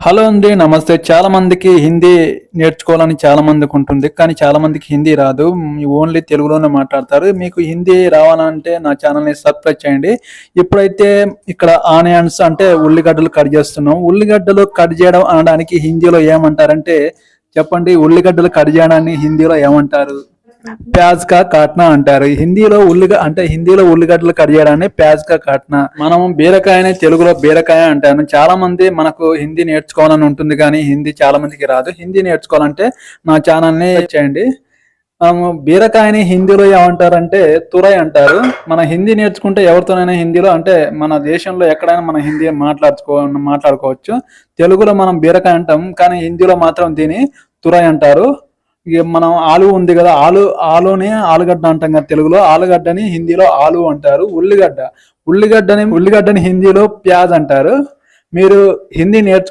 Hello అండి. నమస్తే. చాలా మందికి హిందీ నేర్చుకోవాలని చాలా మందికి ఉంటుంది. కానీ చాలా మందికి హిందీ రాదు. ఓన్లీ తెలుగులోనే మాట్లాడతారు. మీకు హిందీ రావాలంటే నా ఛానల్‌ని సబ్స్క్రైబ్ చేయండి. ఇప్పుడైతే ఇక్కడ ఆనియన్స్ అంటే ఉల్లిగడ్డలు కట్ చేస్తున్నాం. ఉల్లిగడ్డలు కట్ చేయడం అనడానికి హిందీలో ఏమంటారంటే చెప్పండి. ఉల్లిగడ్డలు కట్ చేయడాన్ని హిందీలో ఏమంటారు? ప్యాజ్ కా కాట్నా అంటారు. హిందీలో ఉల్లిగడ్డలు కట్ చేయడాన్ని ప్యాజ్ కా కాట్నా. మనం బీరకాయని తెలుగులో బీరకాయ అంటాను. చాలా మంది మనకు హిందీ నేర్చుకోవాలని ఉంటుంది కానీ హిందీ చాలా మందికి రాదు. హిందీ నేర్చుకోవాలంటే నా ఛానల్ని చేయండి. బీరకాయని హిందీలో ఏమంటారంటే తురై అంటారు. మన హిందీ నేర్చుకుంటే ఎవరితోనైనా హిందీలో అంటే మన దేశంలో ఎక్కడైనా మన హిందీ మాట్లాడుకోవచ్చు. తెలుగులో మనం బీరకాయ అంటాం కానీ హిందీలో మాత్రం దీన్ని తురై అంటారు. ఇక మనం ఆలు ఉంది కదా, ఆలుని ఆలుగడ్డ అంటాం కదా తెలుగులో. ఆలుగడ్డని హిందీలో ఆలు అంటారు. ఉల్లిగడ్డని హిందీలో ప్యాజ్ అంటారు. మీరు హిందీ నేర్చుకో